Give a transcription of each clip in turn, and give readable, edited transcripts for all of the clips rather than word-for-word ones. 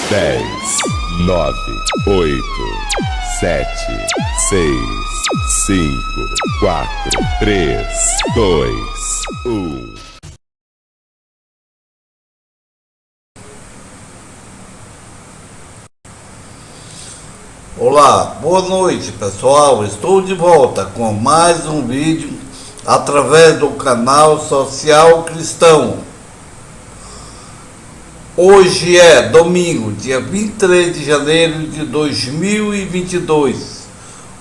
10, 9, 8, 7, 6, 5, 4, 3, 2, 1. Olá, boa noite pessoal, estou de volta com mais um vídeo através do canal Social Cristão. Hoje é domingo, dia 23 de janeiro de 2022,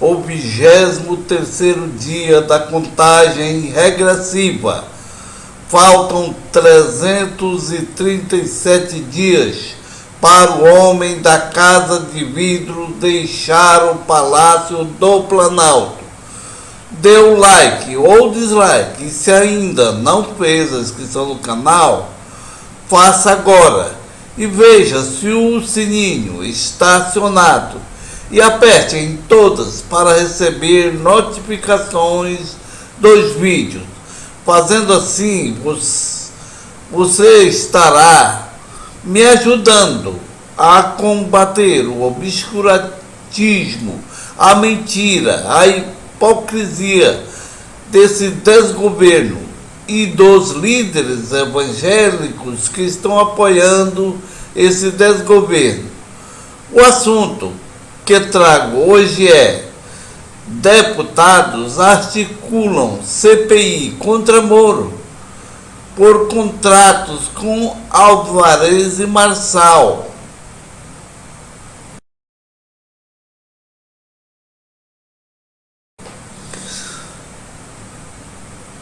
o 23º dia da contagem regressiva. Faltam 337 dias para o homem da casa de vidro deixar o Palácio do Planalto. Dê o like ou dislike e se ainda não fez a inscrição no canal, faça agora e veja se o sininho está acionado e aperte em todas para receber notificações dos vídeos. Fazendo assim, você estará me ajudando a combater o obscurantismo, a mentira, a hipocrisia desse desgoverno e dos líderes evangélicos que estão apoiando esse desgoverno. O assunto que trago hoje é: deputados articulam CPI contra Moro por contratos com Álvares e Marçal.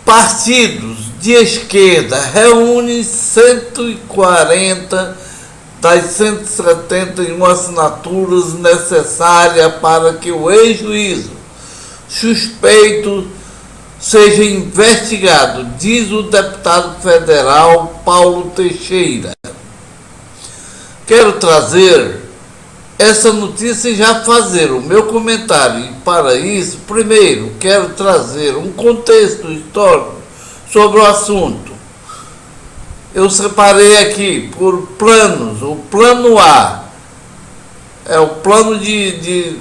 Partidos de esquerda reúnem 140 das 171 assinaturas necessárias para que o ex-juízo suspeito seja investigado, diz o deputado federal Paulo Teixeira. Quero trazer essa notícia e já fazer o meu comentário. E para isso, primeiro, quero trazer um contexto histórico sobre o assunto. Eu separei aqui por planos. O plano A é o plano de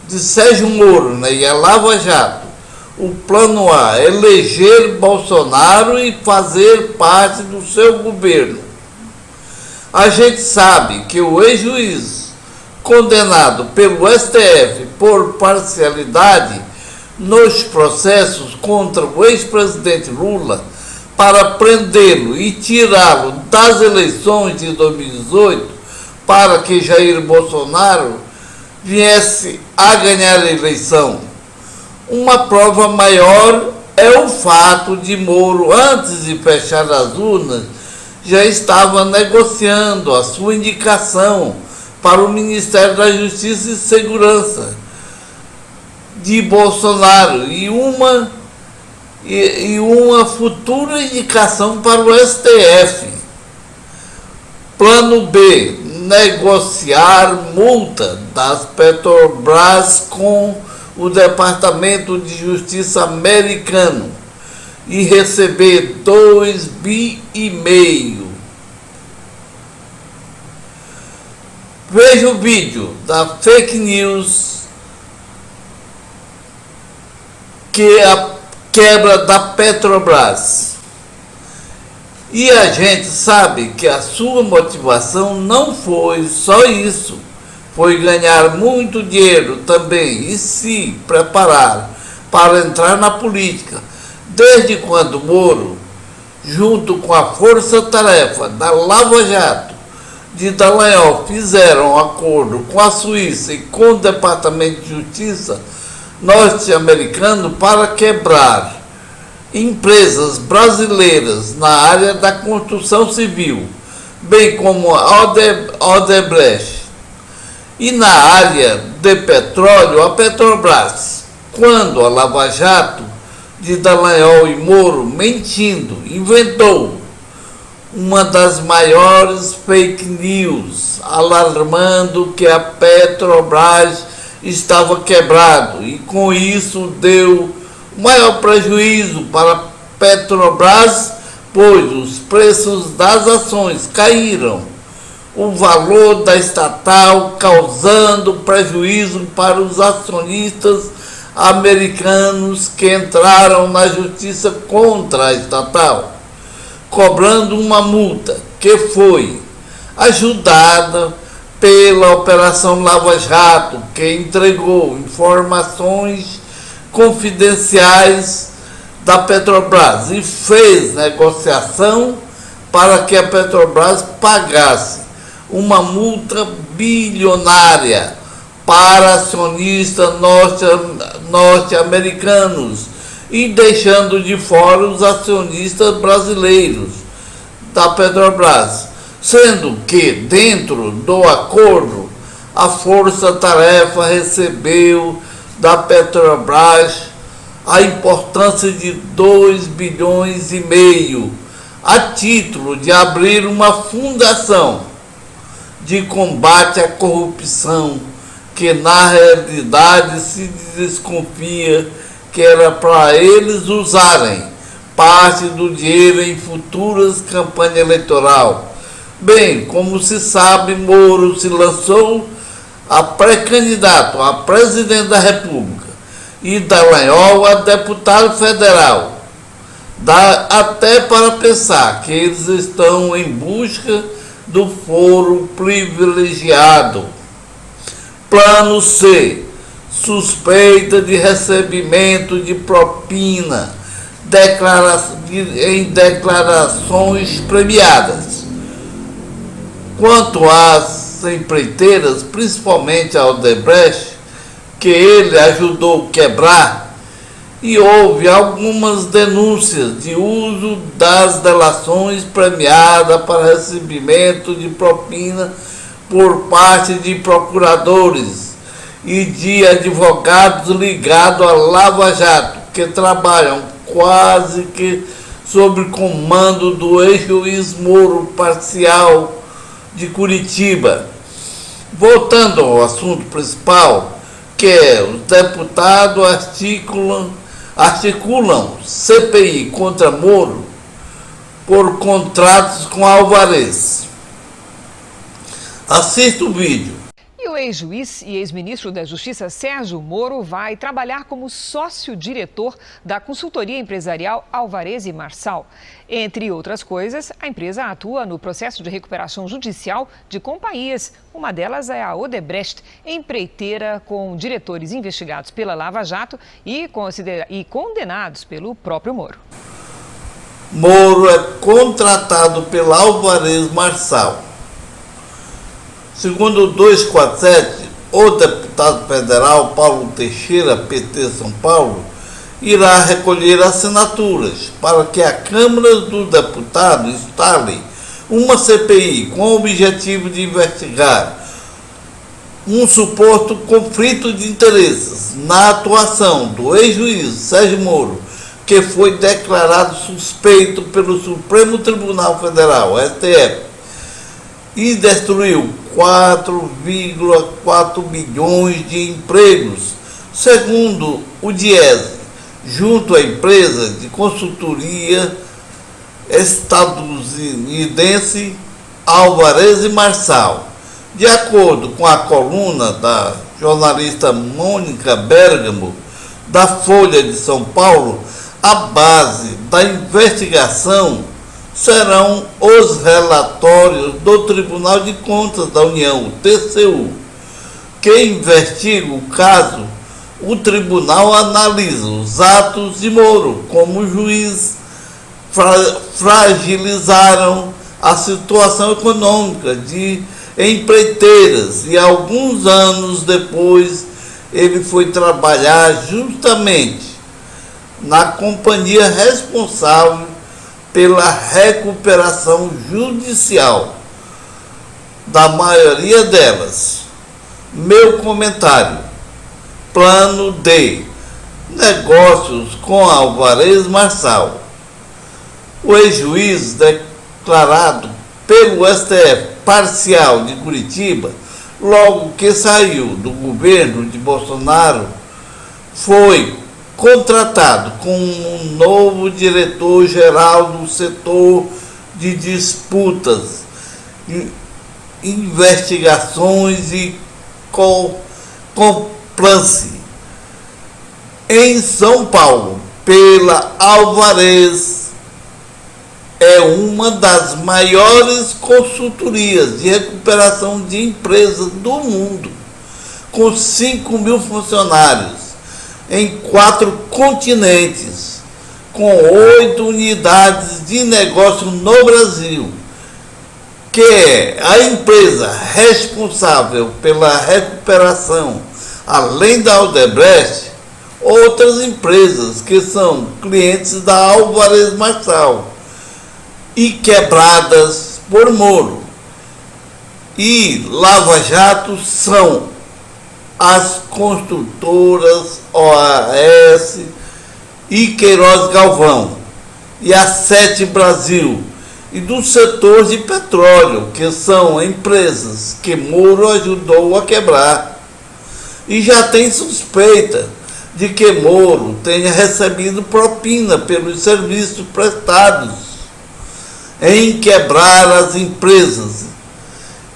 Sérgio Moro, né, e a Lava Jato. O plano A, eleger Bolsonaro e fazer parte do seu governo. A gente sabe que o ex-juiz condenado pelo STF por parcialidade nos processos contra o ex-presidente Lula para prendê-lo e tirá-lo das eleições de 2018 para que Jair Bolsonaro viesse a ganhar a eleição. Uma prova maior é o fato de Moro, antes de fechar as urnas, já estava negociando a sua indicação para o Ministério da Justiça e Segurança de Bolsonaro e uma futura indicação para o STF. Plano B, negociar multa das Petrobras com o Departamento de Justiça americano e receber 2,5 bi. Veja o vídeo da fake news que é a quebra da Petrobras. E a gente sabe que a sua motivação não foi só isso. Foi ganhar muito dinheiro também e se preparar para entrar na política. Desde quando Moro, junto com a força-tarefa da Lava Jato de Dallagnol, fizeram um acordo com a Suíça e com o Departamento de Justiça norte-americano para quebrar empresas brasileiras na área da construção civil, bem como a Odebrecht. E na área de petróleo, a Petrobras, quando a Lava Jato de Dallagnol e Moro, mentindo, inventou uma das maiores fake news, alarmando que a Petrobras estava quebrado, e com isso deu maior prejuízo para a Petrobras, pois os preços das ações caíram. o valor da estatal, causando prejuízo para os acionistas americanos que entraram na justiça contra a estatal, cobrando uma multa que foi ajudada pela Operação Lava Jato, que entregou informações confidenciais da Petrobras e fez negociação para que a Petrobras pagasse uma multa bilionária para acionistas norte-americanos e deixando de fora os acionistas brasileiros da Petrobras, sendo que dentro do acordo a força-tarefa recebeu da Petrobras a importância de 2,5 bilhões a título de abrir uma fundação de combate à corrupção, que na realidade se desconfia que era para eles usarem parte do dinheiro em futuras campanhas eleitorais. Bem, como se sabe, Moro se lançou a pré-candidato a presidente da República e Dallagnol a deputado federal. Dá até para pensar que eles estão em busca do foro privilegiado. Plano C. Suspeita de recebimento de propina em declarações premiadas. Quanto às empreiteiras, principalmente a Odebrecht, que ele ajudou a quebrar, e houve algumas denúncias de uso das delações premiadas para recebimento de propina por parte de procuradores e de advogados ligados à Lava Jato, que trabalham quase que sob comando do ex-juiz Moro Parcial de Curitiba. Voltando ao assunto principal, que é os deputados articulam CPI contra Moro por contratos com Alvarez. Assista o vídeo. E o ex-juiz e ex-ministro da Justiça Sérgio Moro vai trabalhar como sócio-diretor da consultoria empresarial Alvarez e Marçal. Entre outras coisas, a empresa atua no processo de recuperação judicial de companhias. Uma delas é a Odebrecht, empreiteira com diretores investigados pela Lava Jato e condenados pelo próprio Moro. Moro é contratado pela Alvarez Marçal. Segundo o 247, o deputado federal Paulo Teixeira, PT São Paulo, irá recolher assinaturas para que a Câmara dos Deputados instale uma CPI com o objetivo de investigar um suposto conflito de interesses na atuação do ex-juiz Sérgio Moro, que foi declarado suspeito pelo Supremo Tribunal Federal, STF, e destruiu 4,4 bilhões de empregos, segundo o Diese, junto à empresa de consultoria estadunidense Alvarez e Marçal. De acordo com a coluna da jornalista Mônica Bergamo, da Folha de São Paulo, a base da investigação serão os relatórios do Tribunal de Contas da União, o TCU, que investiga o caso. O tribunal analisa os atos de Moro, como o juiz fragilizaram a situação econômica de empreiteiras, e alguns anos depois ele foi trabalhar justamente na companhia responsável pela recuperação judicial da maioria delas. Meu comentário: plano D, negócios com Alvarez Marçal. O ex-juiz declarado pelo STF parcial de Curitiba, logo que saiu do governo de Bolsonaro, foi contratado como um novo diretor-geral do setor de disputas Investigações e Compliance em São Paulo, pela Alvarez, é uma das maiores consultorias de recuperação de empresas do mundo, com 5 mil funcionários em 4 continentes, com 8 unidades de negócio no Brasil, que é a empresa responsável pela recuperação, além da Odebrecht, outras empresas que são clientes da Álvares Marçal e quebradas por Moro. E Lava Jato são as construtoras OAS e Queiroz Galvão e a Sete Brasil e do setor de petróleo, que são empresas que Moro ajudou a quebrar. E já tem suspeita de que Moro tenha recebido propina pelos serviços prestados em quebrar as empresas.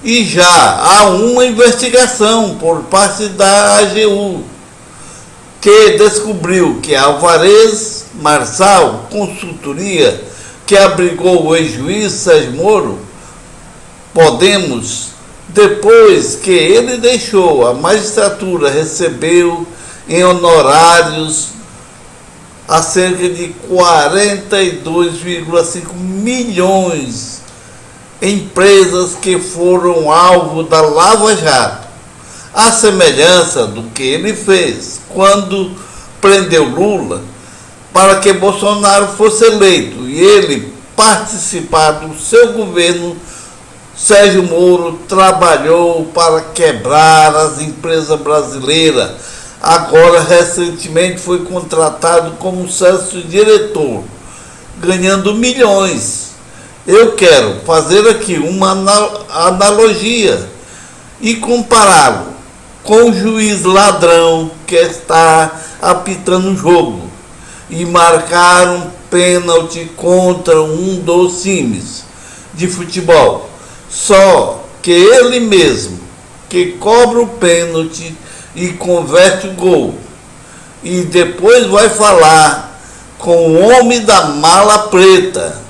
E já há uma investigação por parte da AGU, que descobriu que a Alvarez Marçal Consultoria, que abrigou o ex-juiz Sérgio Moro, Podemos, depois que ele deixou a magistratura, recebeu em honorários a cerca de 42,5 milhões empresas que foram alvo da Lava Jato, à semelhança do que ele fez quando prendeu Lula para que Bolsonaro fosse eleito e ele participar do seu governo. Sérgio Moro trabalhou para quebrar as empresas brasileiras. Agora, recentemente, foi contratado como sócio-diretor, ganhando milhões. Eu quero fazer aqui uma analogia e compará-lo com o juiz ladrão que está apitando o jogo e marcar um pênalti contra um dos times de futebol. Só que ele mesmo que cobra o pênalti e converte o gol. E depois vai falar com o homem da mala preta.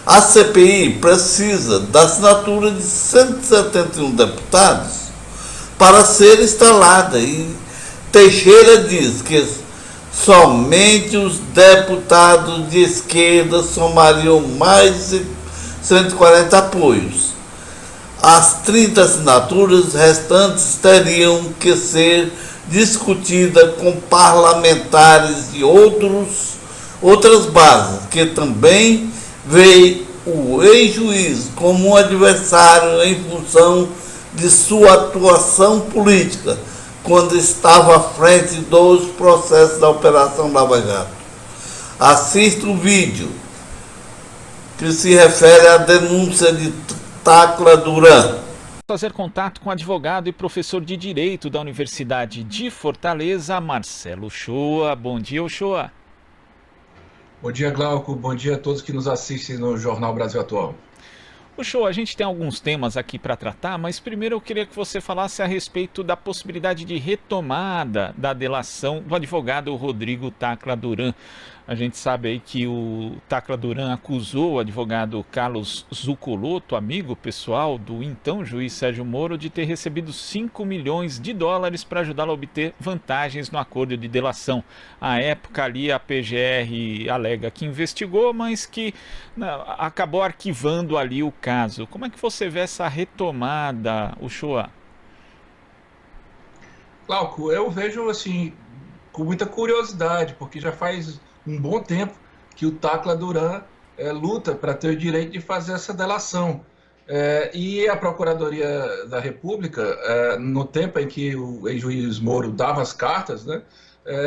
A CPI precisa da assinatura de 171 deputados para ser instalada. E Teixeira diz que somente os deputados de esquerda somariam mais de 140 apoios. As 30 assinaturas restantes teriam que ser discutidas com parlamentares de outras bases, que também veem o ex-juiz como um adversário em função de sua atuação política, quando estava à frente dos processos da Operação Lava Jato. Assista o vídeo que se refere à denúncia de Tacla Duran. Fazer contato com o advogado e professor de Direito da Universidade de Fortaleza, Marcelo Uchoa. Bom dia, Uchoa. Bom dia, Glauco. Bom dia a todos que nos assistem no Jornal Brasil Atual. Uchoa, a gente tem alguns temas aqui para tratar, mas primeiro eu queria que você falasse a respeito da possibilidade de retomada da delação do advogado Rodrigo Tacla Duran. A gente sabe aí que o Tacla Duran acusou o advogado Carlos Zuccolotto, amigo pessoal do então juiz Sérgio Moro, de ter recebido 5 milhões de dólares para ajudá-lo a obter vantagens no acordo de delação. À época ali a PGR alega que investigou, mas que acabou arquivando ali o caso. Como é que você vê essa retomada, Uchoa? Glauco, eu vejo assim com muita curiosidade, porque já faz um bom tempo que o Tacla Duran luta para ter o direito de fazer essa delação. E a Procuradoria da República, no tempo em que o ex-juiz Moro dava as cartas, né,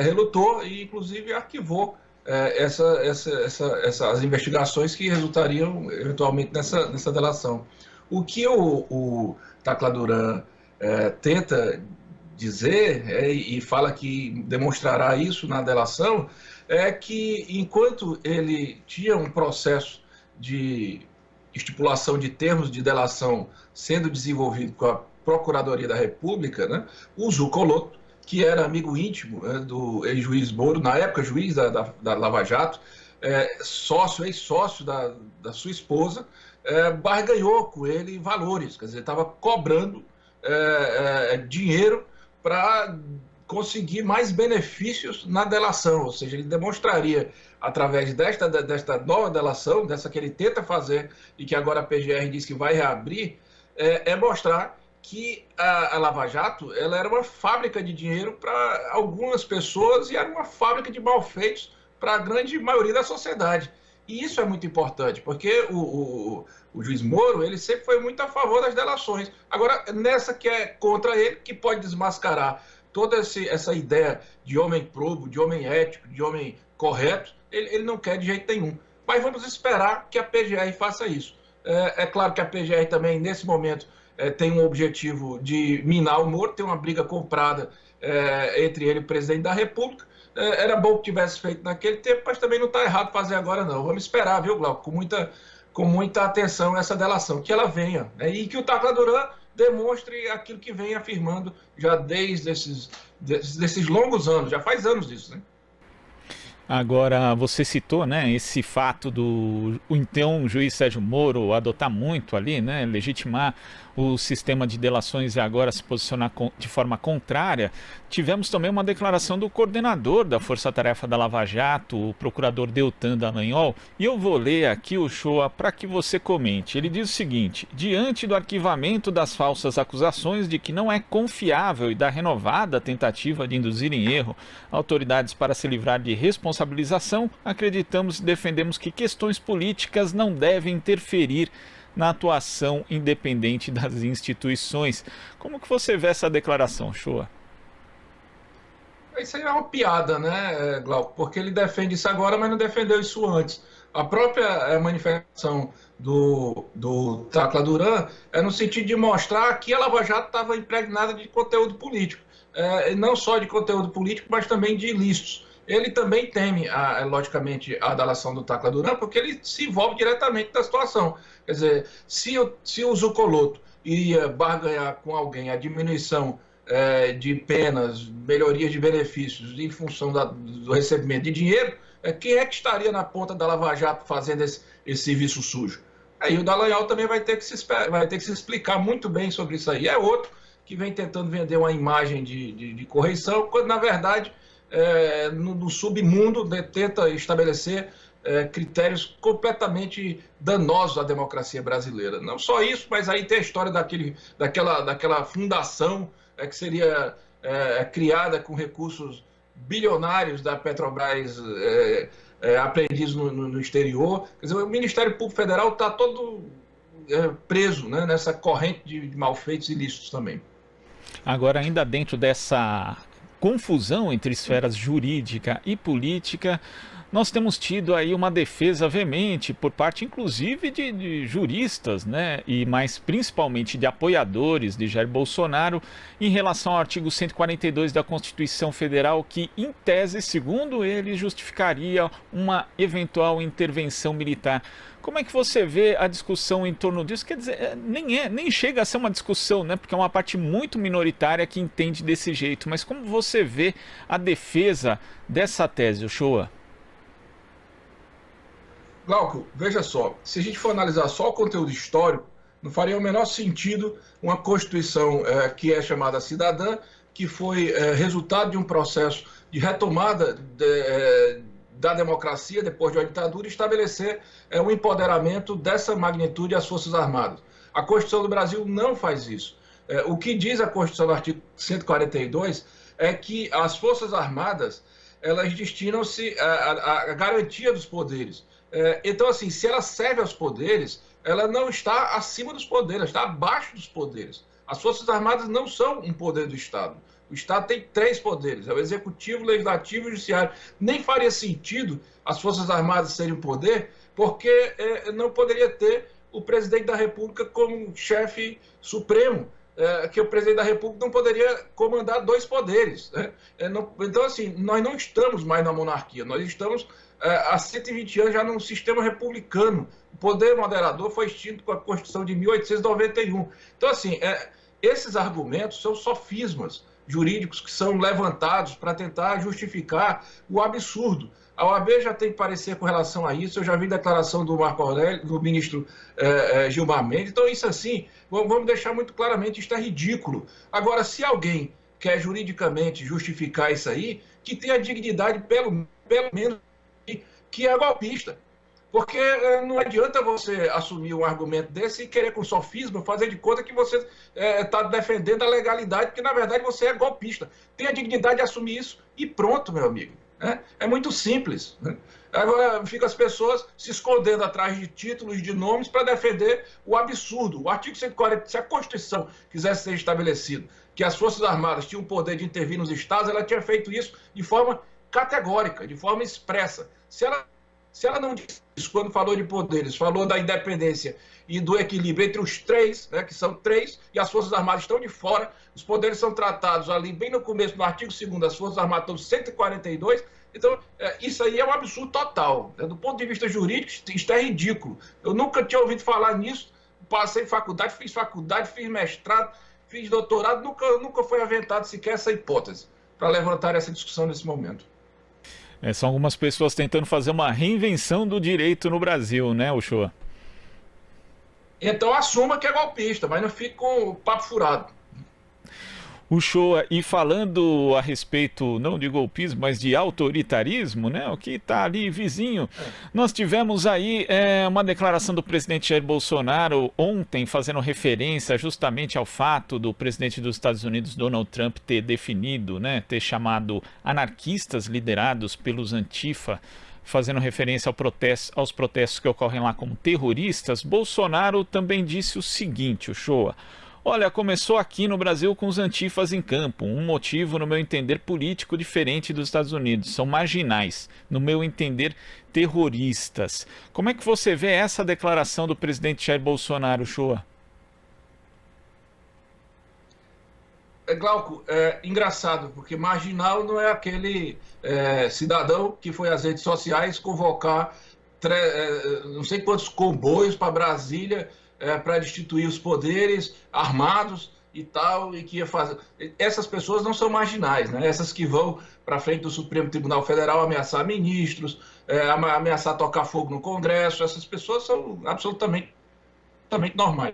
relutou e inclusive arquivou essas investigações que resultariam eventualmente nessa delação. O que o Tacla Duran tenta dizer, e fala que demonstrará isso na delação, é que enquanto ele tinha um processo de estipulação de termos de delação sendo desenvolvido com a Procuradoria da República, né, o Zucoloto, que era amigo íntimo, né, do ex-juiz Moro, na época juiz da Lava Jato, ex-sócio da sua esposa, barganhou com ele valores, quer dizer, estava cobrando dinheiro para conseguir mais benefícios na delação, ou seja, ele demonstraria, através desta nova delação, dessa que ele tenta fazer e que agora a PGR diz que vai reabrir, mostrar que a Lava Jato ela era uma fábrica de dinheiro para algumas pessoas e era uma fábrica de malfeitos para a grande maioria da sociedade. E isso é muito importante, porque o juiz Moro ele sempre foi muito a favor das delações. Agora, nessa que é contra ele, que pode desmascarar toda essa ideia de homem probo, de homem ético, de homem correto, ele não quer de jeito nenhum. Mas vamos esperar que a PGR faça isso. É claro que a PGR também, nesse momento, tem um objetivo de minar o Moro, tem uma briga comprada entre ele e o presidente da República. Era bom que tivesse feito naquele tempo, mas também não está errado fazer agora, não. Vamos esperar, viu, Glauco, com muita atenção essa delação, que ela venha, né? E que o Tacla Duran demonstre aquilo que vem afirmando já desde desses longos anos, já faz anos disso, né? Agora, você citou, né, esse fato do então juiz Sérgio Moro adotar muito ali, né, legitimar o sistema de delações e agora se posicionar de forma contrária. Tivemos também uma declaração do coordenador da Força Tarefa da Lava Jato, o procurador Deltan Dallagnol, e eu vou ler aqui o Shoa para que você comente. Ele diz o seguinte: diante do arquivamento das falsas acusações de que não é confiável e da renovada tentativa de induzir em erro autoridades para se livrar de responsabilização, acreditamos e defendemos que questões políticas não devem interferir na atuação independente das instituições. Como que você vê essa declaração, Shoa? Isso aí é uma piada, né, Glauco? Porque ele defende isso agora, mas não defendeu isso antes. A própria manifestação do Tacla Duran é no sentido de mostrar que a Lava Jato estava impregnada de conteúdo político. Não só de conteúdo político, mas também de ilícitos. Ele também teme, logicamente, a delação do Tacla Duran, porque ele se envolve diretamente da situação. Quer dizer, se o Zucoloto iria barganhar com alguém a diminuição de penas, melhorias de benefícios em função do recebimento de dinheiro, quem é que estaria na ponta da Lava Jato fazendo esse serviço sujo? Aí o Dallagnol também vai ter que se explicar muito bem sobre isso aí. É outro que vem tentando vender uma imagem de correição, quando na verdade no submundo tenta estabelecer critérios completamente danosos à democracia brasileira. Não só isso, mas aí tem a história daquela fundação que seria criada com recursos bilionários da Petrobras apreendidos no exterior. Quer dizer, o Ministério Público Federal está todo preso, né, nessa corrente de malfeitos ilícitos também. Agora, ainda dentro dessa confusão entre esferas jurídica e política, nós temos tido aí uma defesa veemente por parte, inclusive, de juristas, né, e mais principalmente de apoiadores de Jair Bolsonaro, em relação ao artigo 142 da Constituição Federal, que, em tese, segundo ele, justificaria uma eventual intervenção militar. Como é que você vê a discussão em torno disso? Quer dizer, nem chega a ser uma discussão, né? Porque é uma parte muito minoritária que entende desse jeito. Mas como você vê a defesa dessa tese, Shoa? Glauco, veja só, se a gente for analisar só o conteúdo histórico, não faria o menor sentido uma Constituição que é chamada cidadã, que foi resultado de um processo de retomada da democracia depois de uma ditadura, estabelecer o empoderamento dessa magnitude às Forças Armadas. A Constituição do Brasil não faz isso. O que diz a Constituição do artigo 142 é que as Forças Armadas elas destinam-se à garantia dos poderes. Então, assim, se ela serve aos poderes, ela não está acima dos poderes, ela está abaixo dos poderes. As Forças Armadas não são um poder do Estado. O Estado tem 3 poderes, é o Executivo, o Legislativo e o Judiciário. Nem faria sentido as Forças Armadas serem um poder, porque não poderia ter o presidente da República como chefe supremo. que o presidente da República não poderia comandar dois poderes, né? Então, assim, nós não estamos mais na monarquia, nós estamos há 120 anos já num sistema republicano. O poder moderador foi extinto com a Constituição de 1891. Então, assim, esses argumentos são sofismas jurídicos que são levantados para tentar justificar o absurdo. A OAB já tem parecer com relação a isso, eu já vi declaração do Marco Aurélio, do ministro Gilmar Mendes. Então, isso assim, vamos deixar muito claramente, isso é ridículo. Agora, se alguém quer juridicamente justificar isso aí, que tenha dignidade, pelo menos, que é golpista. Porque não adianta você assumir um argumento desse e querer com sofisma fazer de conta que você está defendendo a legalidade, porque na verdade você é golpista. Tenha dignidade de assumir isso e pronto, meu amigo. É muito simples. Né? Agora ficam as pessoas se escondendo atrás de títulos, de nomes, para defender o absurdo. O artigo 140, se a Constituição quisesse ser estabelecido que as Forças Armadas tinham o poder de intervir nos estados, ela tinha feito isso de forma categórica, de forma expressa. Se ela não disse isso quando falou de poderes, falou da independência e do equilíbrio entre os três, né, que são três, e as Forças Armadas estão de fora, os poderes são tratados ali bem no começo do artigo 2º, as Forças Armadas estão 142, então isso aí é um absurdo total. Né? Do ponto de vista jurídico, isso é ridículo. Eu nunca tinha ouvido falar nisso, passei faculdade, fiz mestrado, fiz doutorado, nunca foi aventado sequer essa hipótese para levantar essa discussão nesse momento. São algumas pessoas tentando fazer uma reinvenção do direito no Brasil, né, Uchoa? Então assuma que é golpista, mas não fique com o papo furado. Uchoa, e falando a respeito, não de golpismo, mas de autoritarismo, né, o que está ali vizinho, nós tivemos aí uma declaração do presidente Jair Bolsonaro ontem, fazendo referência justamente ao fato do presidente dos Estados Unidos, Donald Trump, ter definido, né, ter chamado anarquistas liderados pelos Antifa, fazendo referência aos protestos que ocorrem lá como terroristas. Bolsonaro também disse o seguinte, Uchoa: olha, começou aqui no Brasil com os antifas em campo, um motivo, no meu entender, político diferente dos Estados Unidos. São marginais, no meu entender, terroristas. Como é que você vê essa declaração do presidente Jair Bolsonaro, Uchoa? Glauco, engraçado, porque marginal não é aquele cidadão que foi às redes sociais convocar não sei quantos comboios para Brasília para destituir os poderes armados e tal, e que ia fazer. Essas pessoas não são marginais, né? Essas que vão para frente do Supremo Tribunal Federal ameaçar ministros, ameaçar tocar fogo no Congresso, essas pessoas são absolutamente normais.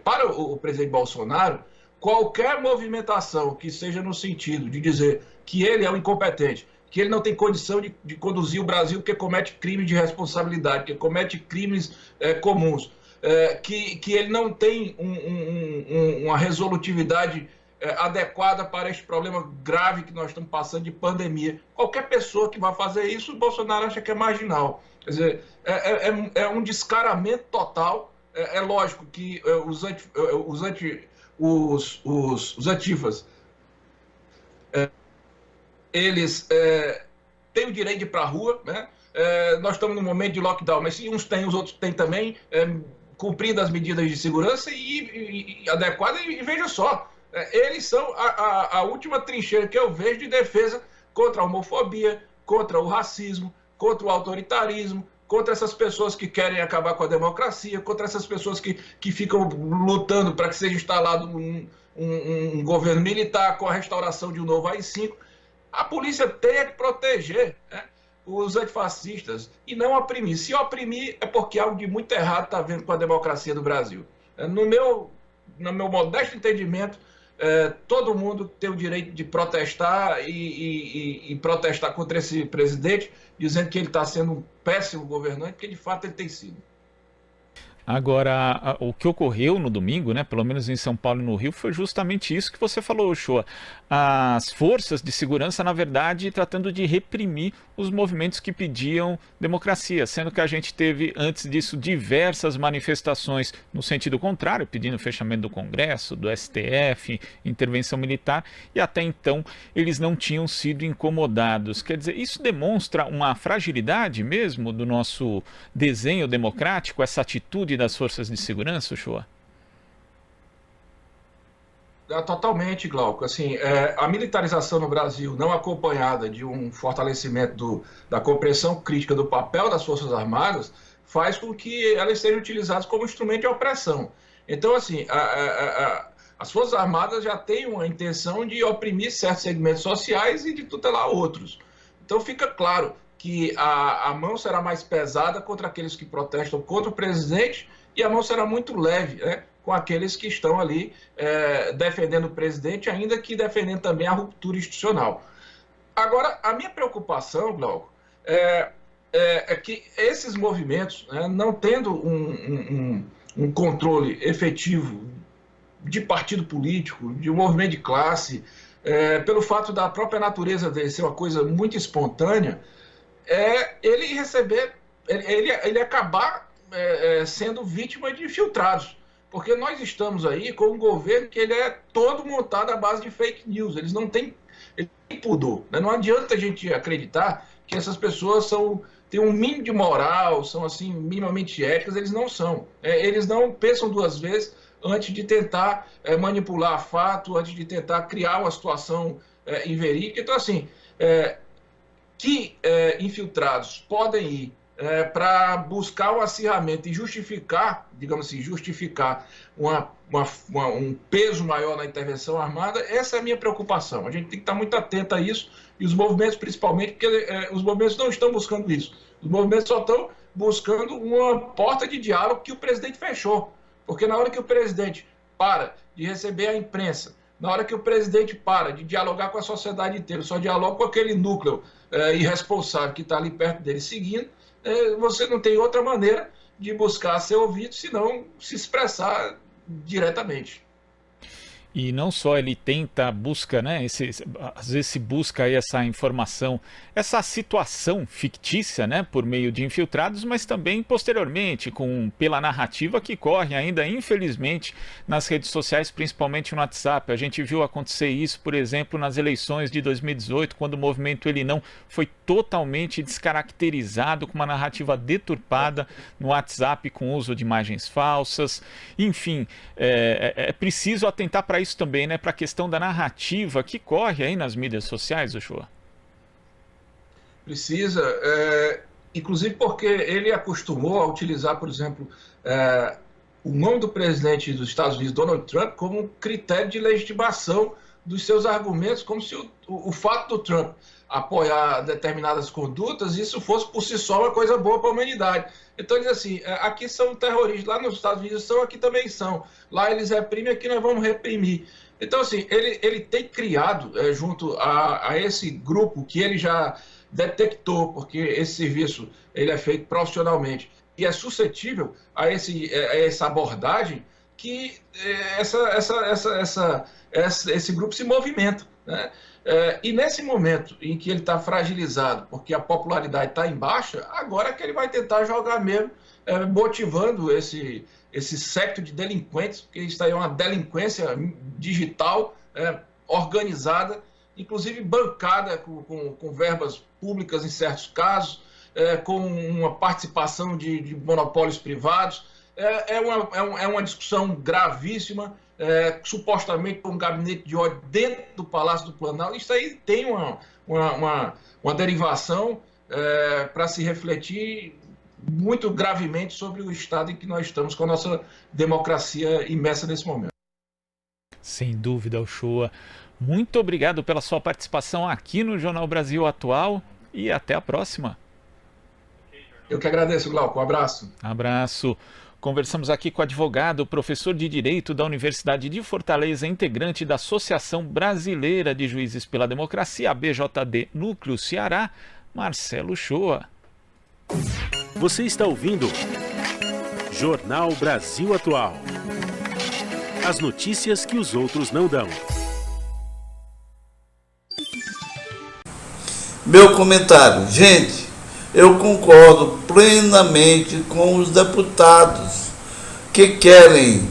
Para o presidente Bolsonaro, qualquer movimentação que seja no sentido de dizer que ele é um incompetente, que ele não tem condição de conduzir o Brasil porque comete crime de responsabilidade, que comete crimes comuns, que ele não tem uma resolutividade adequada para este problema grave que nós estamos passando de pandemia. Qualquer pessoa que vai fazer isso, o Bolsonaro acha que é marginal. Quer dizer, é um descaramento total. É lógico que os antifas eles têm o direito de ir para a rua, né? Nós estamos num momento de lockdown, mas se uns têm, os outros têm também, cumprindo as medidas de segurança e adequadas, e veja só, eles são a última trincheira que eu vejo de defesa contra a homofobia, contra o racismo, contra o autoritarismo, contra essas pessoas que querem acabar com a democracia, contra essas pessoas que ficam lutando para que seja instalado um governo militar com a restauração de um novo AI-5. A polícia tem que proteger, né, os antifascistas e não oprimir. Se oprimir é porque algo de muito errado está vendo com a democracia do Brasil. No meu modesto entendimento, todo mundo tem o direito de protestar e protestar contra esse presidente, dizendo que ele está sendo um péssimo governante, porque de fato ele tem sido. Agora, o que ocorreu no domingo, né, pelo menos em São Paulo e no Rio, foi justamente isso que você falou, Uchoa. As forças de segurança, na verdade, tratando de reprimir os movimentos que pediam democracia, sendo que a gente teve, antes disso, diversas manifestações no sentido contrário, pedindo fechamento do Congresso, do STF, intervenção militar, e até então eles não tinham sido incomodados. Quer dizer, isso demonstra uma fragilidade mesmo do nosso desenho democrático, essa atitude das forças de segurança, Uchoa? Totalmente, Glauco. Assim, a militarização no Brasil, não acompanhada de um fortalecimento da compreensão crítica do papel das Forças Armadas, faz com que elas sejam utilizadas como instrumento de opressão. Então, assim, as Forças Armadas já têm uma intenção de oprimir certos segmentos sociais e de tutelar outros. Então, fica claro que a mão será mais pesada contra aqueles que protestam contra o presidente e a mão será muito leve, né, com aqueles que estão ali defendendo o presidente, ainda que defendendo também a ruptura institucional. Agora, a minha preocupação, Glauco, é que esses movimentos, né, não tendo um controle efetivo de partido político, de um movimento de classe, pelo fato da própria natureza dele ser uma coisa muito espontânea, ele acabar sendo vítima de infiltrados. Porque nós estamos aí com um governo que ele é todo montado à base de fake news. Eles não têm pudor, né? Não adianta a gente acreditar que essas pessoas têm um mínimo de moral, são assim minimamente éticas. Eles não são. Eles não pensam duas vezes antes de tentar manipular fato, antes de tentar criar uma situação inverídica. Então, assim, que infiltrados podem ir para buscar um acirramento e justificar, digamos assim, um peso maior na intervenção armada, essa é a minha preocupação. A gente tem que estar muito atento a isso, e os movimentos principalmente, porque os movimentos não estão buscando isso. Os movimentos só estão buscando uma porta de diálogo que o presidente fechou. Porque na hora que o presidente para de receber a imprensa, na hora que o presidente para de dialogar com a sociedade inteira, só dialoga com aquele núcleo irresponsável que está ali perto dele seguindo, você não tem outra maneira de buscar ser ouvido senão se expressar diretamente. E não só ele busca, né, às vezes se busca aí essa informação, essa situação fictícia, né, por meio de infiltrados, mas também posteriormente pela narrativa que corre ainda, infelizmente, nas redes sociais, principalmente no WhatsApp. A gente viu acontecer isso, por exemplo, nas eleições de 2018, quando o movimento Ele Não foi totalmente descaracterizado, com uma narrativa deturpada no WhatsApp, com uso de imagens falsas. Enfim, é preciso atentar para isso também, né, para a questão da narrativa que corre aí nas mídias sociais, Uchoa. Precisa, inclusive porque ele acostumou a utilizar, por exemplo, o nome do presidente dos Estados Unidos, Donald Trump, como um critério de legitimação dos seus argumentos, como se o fato do Trump apoiar determinadas condutas, isso fosse por si só uma coisa boa para a humanidade. Então ele diz assim, aqui são terroristas, lá nos Estados Unidos são, aqui também são. Lá eles reprimem, aqui nós vamos reprimir. Então assim, ele tem criado, junto a esse grupo que ele já detectou, porque esse serviço ele é feito profissionalmente e é suscetível a essa abordagem, que esse grupo se movimenta, né? E nesse momento em que ele está fragilizado, porque a popularidade está em baixa, agora é que ele vai tentar jogar mesmo, motivando esse séquito de delinquentes, porque isso aí é uma delinquência digital organizada, inclusive bancada com verbas públicas em certos casos, com uma participação de monopólios privados. É uma discussão gravíssima, supostamente por um gabinete de ódio dentro do Palácio do Planalto. Isso aí tem uma derivação para se refletir muito gravemente sobre o estado em que nós estamos com a nossa democracia imersa nesse momento. Sem dúvida, Uchoa. Muito obrigado pela sua participação aqui no Jornal Brasil Atual e até a próxima. Eu que agradeço, Glauco. Um abraço. Abraço. Conversamos aqui com o advogado, professor de Direito da Universidade de Fortaleza, integrante da Associação Brasileira de Juízes pela Democracia, ABJD Núcleo Ceará, Marcelo Uchoa. Você está ouvindo Jornal Brasil Atual. As notícias que os outros não dão. Meu comentário. Gente, eu concordo plenamente com os deputados que querem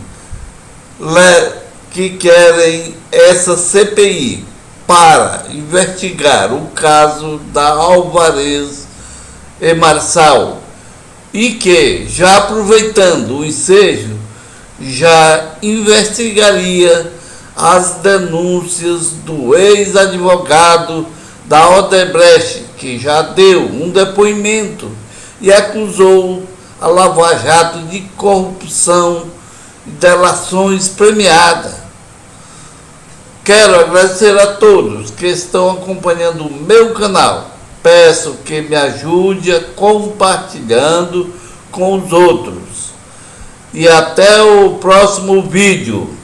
essa CPI para investigar o caso da Alvarez e Marçal, e que, já aproveitando o ensejo, já investigaria as denúncias do ex-advogado da Odebrecht, que já deu um depoimento e acusou a Lava Jato de corrupção e delações premiadas. Quero agradecer a todos que estão acompanhando o meu canal. Peço que me ajude compartilhando com os outros. E até o próximo vídeo.